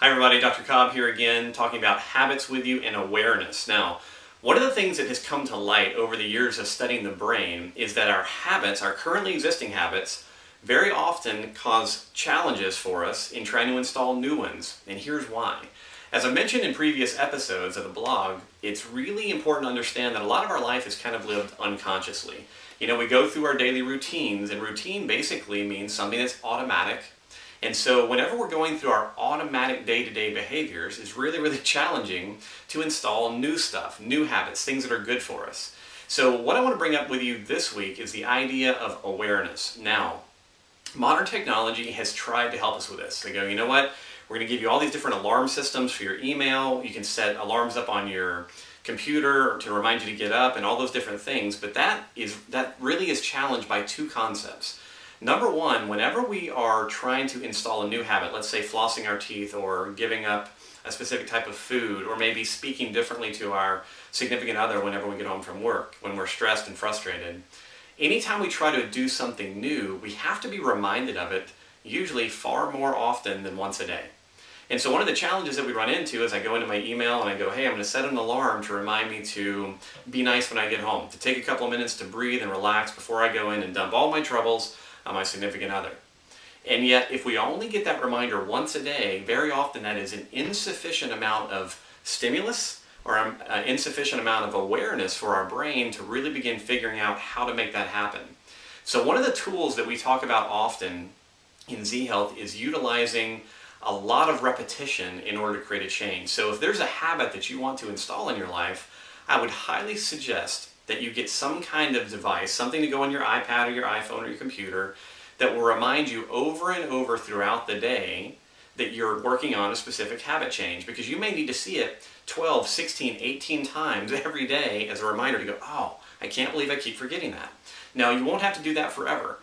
Hi everybody, Dr. Cobb here again, talking about habits with you and awareness. Now, one of the things that has come to light over the years of studying the brain is that our habits, our currently existing habits, very often cause challenges for us in trying to install new ones. And here's why. As I mentioned in previous episodes of the blog, it's really important to understand that a lot of our life is kind of lived unconsciously. You know, we go through our daily routines, and routine basically means something that's automatic. And so whenever we're going through our automatic day-to-day behaviors, it's really challenging to install new stuff, new habits, things that are good for us. So what I want to bring up with you this week is the idea of awareness. Now, modern technology has tried to help us with this. They go, you know what? We're going to give you all these different alarm systems for your email. You can set alarms up on your computer to remind you to get up and all those different things. But that really is challenged by two concepts. Number one, whenever we are trying to install a new habit, let's say flossing our teeth or giving up a specific type of food, or maybe speaking differently to our significant other whenever we get home from work, when we're stressed and frustrated, anytime we try to do something new, we have to be reminded of it, usually far more often than once a day. And so one of the challenges that we run into is I go into my email and I go, hey, I'm going to set an alarm to remind me to be nice when I get home, to take a couple of minutes to breathe and relax before I go in and dump all my troubles on my significant other. And yet, if we only get that reminder once a day, very often that is an insufficient amount of stimulus or an insufficient amount of awareness for our brain to really begin figuring out how to make that happen. So one of the tools that we talk about often in Z Health is utilizing a lot of repetition in order to create a change. So if there's a habit that you want to install in your life, I would highly suggest that you get some kind of device, something to go on your iPad or your iPhone or your computer that will remind you over and over throughout the day that you're working on a specific habit change, because you may need to see it 12, 16, 18 times every day as a reminder to go, oh, I can't believe I keep forgetting that. Now, you won't have to do that forever.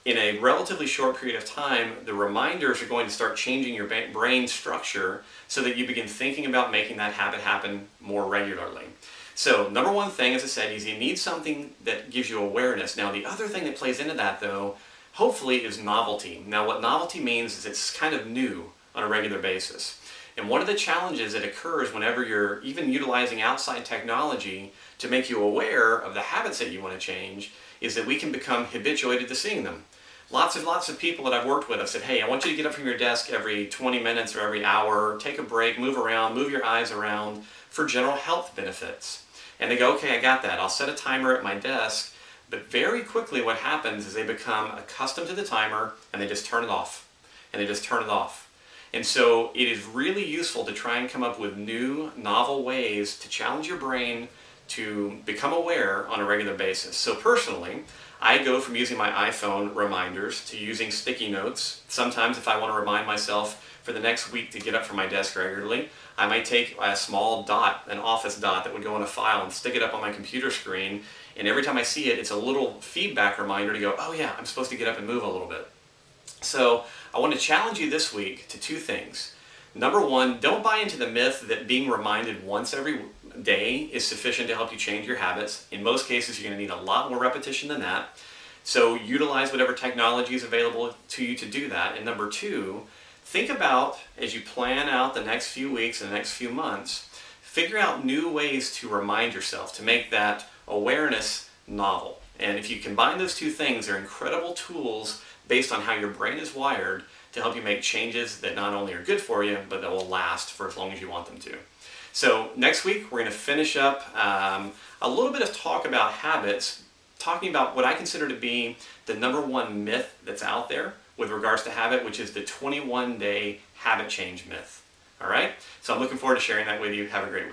In a relatively short period of time, the reminders are going to start changing your brain structure so that you begin thinking about making that habit happen more regularly. So number one thing, as I said, is you need something that gives you awareness. Now, the other thing that plays into that, though, hopefully, is novelty. Now, what novelty means is it's kind of new on a regular basis. And one of the challenges that occurs whenever you're even utilizing outside technology to make you aware of the habits that you want to change is that we can become habituated to seeing them. Lots of people that I've worked with have said, hey, I want you to get up from your desk every 20 minutes or every hour, take a break, move around, move your eyes around for general health benefits. And they go, okay, I got that. I'll set a timer at my desk. But very quickly what happens is they become accustomed to the timer and they just turn it off. And they just turn it off. And so it is really useful to try and come up with new, novel ways to challenge your brain to become aware on a regular basis. So personally, I go from using my iPhone reminders to using sticky notes. Sometimes if I want to remind myself for the next week to get up from my desk regularly, I might take a small dot, an office dot that would go in a file and stick it up on my computer screen. And every time I see it, it's a little feedback reminder to go, oh yeah, I'm supposed to get up and move a little bit. So I want to challenge you this week to two things. Number one, don't buy into the myth that being reminded once every day is sufficient to help you change your habits. In most cases, you're going to need a lot more repetition than that. So utilize whatever technology is available to you to do that. And number two, think about, as you plan out the next few weeks and the next few months, figure out new ways to remind yourself, to make that awareness novel. And if you combine those two things, they're incredible tools based on how your brain is wired to help you make changes that not only are good for you, but that will last for as long as you want them to. So next week, we're going to finish up a little bit of talk about habits, talking about what I consider to be the number one myth that's out there with regards to habit, which is the 21-day habit change myth. All right? So I'm looking forward to sharing that with you. Have a great week.